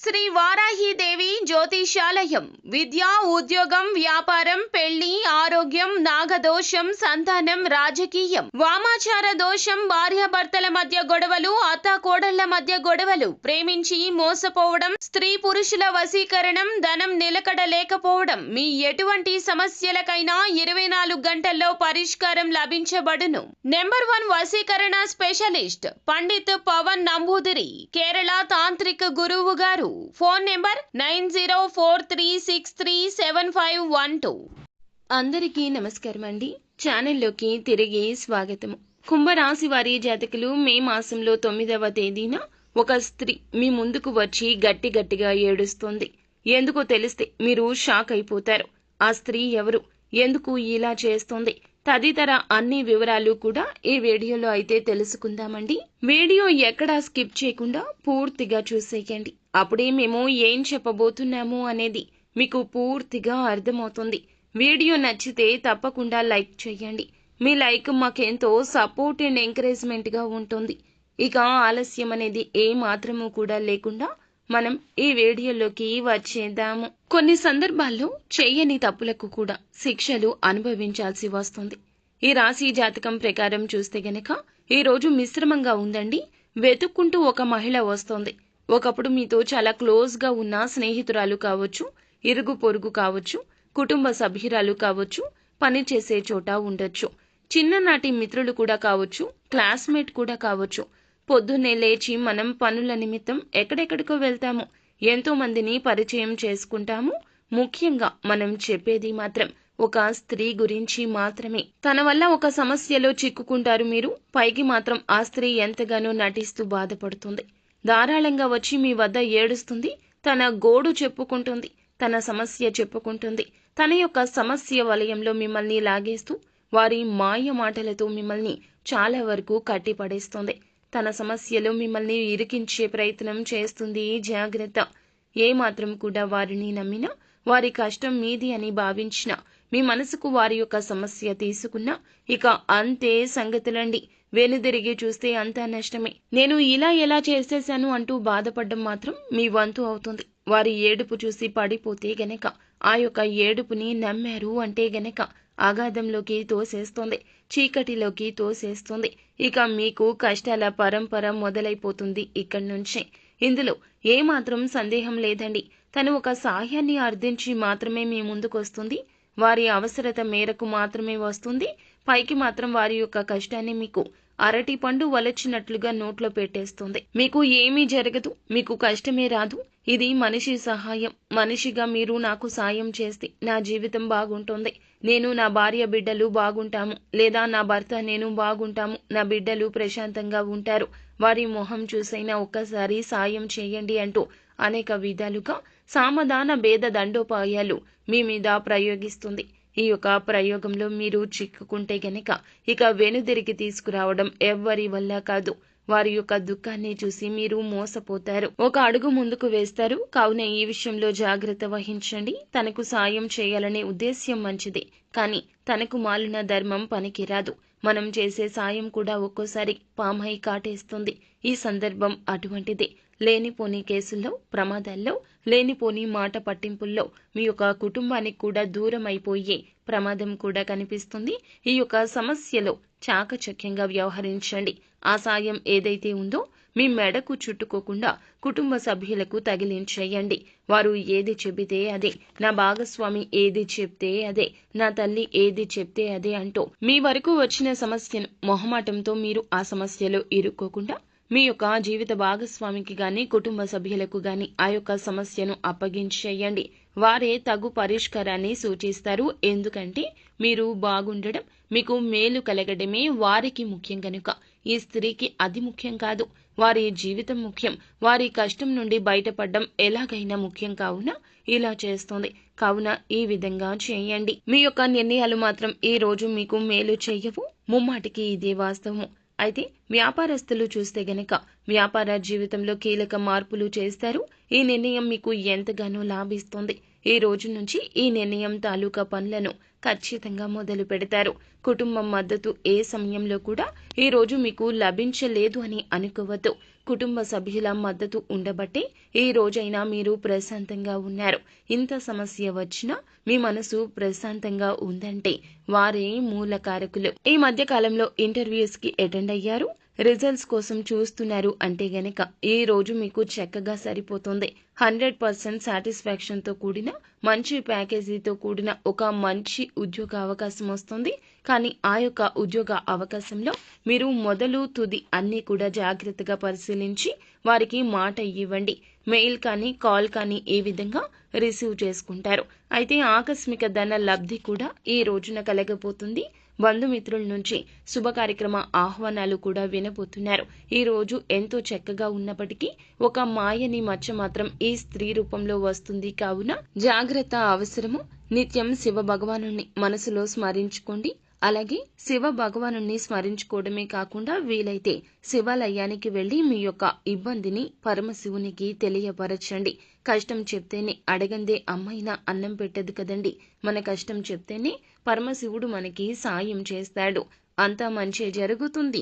శ్రీ వారాహిదేవి జ్యోతిషాలయం విద్య, ఉద్యోగం, వ్యాపారం, పెళ్లి, ఆరోగ్యం, నాగదోషం, సంతానం, రాజకీయం, వామాచార దోషం, భార్యాభర్తల మధ్య గొడవలు, అత్తాకోడళ్ల మధ్య గొడవలు, ప్రేమించి మోసపోవడం, స్త్రీ పురుషుల వశీకరణం, ధనం నిలకడ లేకపోవడం, మీ ఎటువంటి సమస్యలకైనా 24 గంటల్లో పరిష్కారం లభించబడును. నెంబర్ 1 వశీకరణ స్పెషలిస్ట్ పండిత్ పవన్ నంబూదిరి, కేరళ తాంత్రిక గురువు గారు. Phone number 9043637512. అందరికీ నమస్కారం అండి. ఛానల్లోకి తిరిగి స్వాగతము. కుంభరాశి వారి జాతకులు మే మాసంలో 9వ తేదీన ఒక స్త్రీ మీ ముందుకు వచ్చి గట్టిగా ఏడుస్తుంది. ఎందుకో తెలిస్తే మీరు షాక్ అయిపోతారు. ఆ స్త్రీ ఎవరు, ఎందుకు ఇలా చేస్తుంది, తదితర అన్ని వివరాలు కూడా ఈ వీడియోలో అయితే తెలుసుకుందామండి. వీడియో ఎక్కడా స్కిప్ చేయకుండా పూర్తిగా చూసేయండి. అప్పుడే మేము ఏం చెప్పబోతున్నాము అనేది మీకు పూర్తిగా అర్థమవుతుంది. వీడియో నచ్చితే తప్పకుండా లైక్ చేయండి. మీ లైక్ మాకెంతో సపోర్ట్ అండ్ ఎంకరేజ్మెంట్ గా ఉంటుంది. ఇక ఆలస్యం అనేది ఏ మాత్రము కూడా లేకుండా మనం ఈ వీడియోలోకి వచ్చేద్దాము. కొన్ని సందర్భాల్లో చేయని తప్పులకు కూడా శిక్షలు అనుభవించాల్సి వస్తుంది. ఈ రాశి జాతకం ప్రకారం చూస్తే గనక ఈ రోజు మిశ్రమంగా ఉందండి. వెతుక్కుంటూ ఒక మహిళ వస్తోంది. ఒకప్పుడు మీతో చాలా క్లోజ్ గా ఉన్న స్నేహితురాలు కావచ్చు, ఇరుగు పొరుగు కావచ్చు, కుటుంబ సభ్యురాలు కావచ్చు, పనిచేసే చోట ఉండొచ్చు, చిన్ననాటి మిత్రులు కూడా కావచ్చు, క్లాస్మేట్ కూడా కావచ్చు. పొద్దున్నే లేచి మనం పనుల నిమిత్తం ఎక్కడెక్కడికో వెళ్తాము. ఎంతో మందిని పరిచయం చేసుకుంటాము. ముఖ్యంగా మనం చెప్పేది మాత్రం ఒక స్త్రీ గురించి మాత్రమే. తన వల్ల ఒక సమస్యలో చిక్కుకుంటారు మీరు. పైకి మాత్రం ఆ స్త్రీ ఎంతగానో నటిస్తూ బాధపడుతుంది. ధారాళంగా వచ్చి మీ వద్ద ఏడుస్తుంది. తన గోడు చెప్పుకుంటుంది, తన సమస్య చెప్పుకుంటుంది. తన యొక్క సమస్య వలయంలో మిమ్మల్ని లాగేస్తూ వారి మాయ మాటలతో మిమ్మల్ని చాలా వరకు కట్టిపడేస్తుంది. తన సమస్యలో మిమ్మల్ని ఇరికించే ప్రయత్నం చేస్తుంది. జాగ్రత్త. ఏమాత్రం కూడా వారిని నమ్మినా, వారి కష్టం మీది అని భావించినా, మీ మనసుకు వారి యొక్క సమస్య తీసుకున్నా ఇక అంతే సంగతులండి. వెనుదిరిగి చూస్తే అంతా నష్టమే. నేను ఇలా ఎలా చేసేశాను అంటూ బాధపడ్డం మాత్రం మీ వంతు అవుతుంది. వారి ఏడుపు చూసి పడిపోతే గనక, ఆ యొక్క ఏడుపుని నమ్మారు అంటే గనక అగాధంలోకి తోసేస్తుంది, చీకటిలోకి తోసేస్తుంది. ఇక మీకు కష్టాల పరంపర మొదలైపోతుంది ఇక్కడి నుంచి. ఇందులో ఏమాత్రం సందేహం లేదండి. తను ఒక సాయాన్ని అర్థించి మాత్రమే మీ ముందుకొస్తుంది. వారి అవసరత మేరకు మాత్రమే వస్తుంది. పైకి మాత్రం వారి యొక్క కష్టాన్ని మీకు అరటి పండు వలచినట్లుగా నోట్లో పెట్టేస్తుంది. మీకు ఏమీ జరగదు, మీకు కష్టమే రాదు. ఇది మనిషి సహాయం. మనిషిగా మీరు నాకు సాయం చేస్తే నా జీవితం బాగుంటుంది, నేను నా భార్య బిడ్డలు బాగుంటాము, లేదా నా భర్త నేను బాగుంటాము, నా బిడ్డలు ప్రశాంతంగా ఉంటారు, వారి మొహం చూసైనా ఒక్కసారి సాయం చేయండి అంటూ అనేక విధాలుగా సామధాన భేద దండోపాయాలు మీ మీద ప్రయోగిస్తుంది. ఈ యొక్క ప్రయోగంలో మీరు చిక్కుకుంటే గనక ఇక వెనుదిరిగి తీసుకురావడం ఎవ్వరి వల్ల కాదు. వారి యొక్క దుఃఖాన్ని చూసి మీరు మోసపోతారు. ఒక అడుగు ముందుకు వేస్తారు. కావున ఈ విషయంలో జాగ్రత్త వహించండి. తనకు సాయం చేయాలనే ఉద్దేశ్యం మంచిదే, కానీ తనకు మాలిన ధర్మం పనికిరాదు. మనం చేసే సాయం కూడా ఒక్కోసారి పామై కాటేస్తుంది. ఈ సందర్భం అటువంటిదే. లేనిపోని కేసుల్లో, ప్రమాదాల్లో, లేనిపోని మాట పట్టింపుల్లో మీ యొక్క కుటుంబానికి కూడా దూరం అయిపోయే ప్రమాదం కూడా కనిపిస్తుంది. ఈ యొక్క సమస్యలో చాకచక్యంగా వ్యవహరించండి. ఆ సాయం ఏదైతే ఉందో మీ మెడకు చుట్టుకోకుండా కుటుంబ సభ్యులకు తగిలించేయండి. వారు ఏది చెబితే అదే, నా భాగస్వామి ఏది చెప్తే అదే, నా తల్లి ఏది చెప్తే అదే అంటూ మీ వరకు వచ్చిన సమస్యను మొహమాటంతో మీరు ఆ సమస్యలో ఇరుక్కోకుండా మీ యొక్క జీవిత భాగస్వామికి గాని, కుటుంబ సభ్యులకు గాని ఆ యొక్క సమస్యను అప్పగించేయండి. వారే తగు పరిష్కారాన్ని సూచిస్తారు. ఎందుకంటే మీరు బాగుండడం, మీకు మేలు కలగడమే వారికి ముఖ్యం కనుక. ఈ స్త్రీకి అది ముఖ్యం కాదు, వారి జీవితం ముఖ్యం. వారి కష్టం నుండి బయటపడడం ఎలాగైనా ముఖ్యం కావున ఇలా చేస్తోంది. కావున ఈ విధంగా చేయండి. మీ యొక్క నిర్ణయాలు మాత్రం ఈ రోజు మీకు మేలు చెయ్యవు. ముమ్మాటికి ఇదే వాస్తవము. అయితే వ్యాపారస్తులు చూస్తే గనక వ్యాపార జీవితంలో కీలక మార్పులు చేస్తారు. ఈ నిర్ణయం మీకు ఎంతగానో లాభిస్తుంది. ఈ రోజు నుంచి ఈ నిర్ణయం తాలూకా పనులను ఖచ్చితంగా మొదలు పెడతారు. కుటుంబం మద్దతు ఏ సమయంలో కూడా ఈ రోజు మీకు లభించలేదు అని అనుకోవద్దు. కుటుంబ సభ్యుల మద్దతు ఉండబట్టే ఈ రోజైనా మీరు ప్రశాంతంగా ఉన్నారు. ఇంత సమస్య వచ్చినా మీ మనసు ప్రశాంతంగా ఉందంటే వారే మూల కారకులు. ఈ మధ్య కాలంలో ఇంటర్వ్యూస్ కి అటెండ్ అయ్యారు, రిజల్ట్స్ కోసం చూస్తున్నారు అంటే గనక ఈ రోజు మీకు చక్కగా సరిపోతుంది. 100% సాటిస్ఫాక్షన్ తో కూడిన మంచి ప్యాకేజీతో కూడిన ఒక మంచి ఉద్యోగ అవకాశం వస్తుంది. కానీ ఆ యొక్క ఉద్యోగ అవకాశంలో మీరు మొదలు తుది అన్నీ కూడా జాగ్రత్తగా పరిశీలించి వారికి మాట ఇవ్వండి. మెయిల్ కానీ కాల్ కానీ ఈ విధంగా రిసీవ్ చేసుకుంటారు. అయితే ఆకస్మిక ధన లబ్ధి కూడా ఈ రోజున కలగబోతుంది. బంధుమిత్రుల నుంచి శుభ కార్యక్రమ ఆహ్వానాలు కూడా వినబోతున్నారు. ఈ రోజు ఎంతో చక్కగా ఉన్నప్పటికీ ఒక మాయని మచ్చ మాత్రం ఈ స్త్రీ రూపంలో వస్తుంది. కావున జాగ్రత్త అవసరము. నిత్యం శివ భగవానుణ్ణి మనసులో స్మరించుకోండి. అలాగే శివ భగవానుణ్ణి స్మరించుకోవడమే కాకుండా వీలైతే శివాలయానికి వెళ్లి మీ యొక్క ఇబ్బందిని పరమశివునికి తెలియపరచండి. కష్టం చెప్తేనే అడగందే అమ్మైనా అన్నం పెట్టదు కదండి. మన కష్టం చెప్తేనే పరమశివుడు మనకి సాయం చేస్తాడు. అంతా మంచి జరుగుతుంది.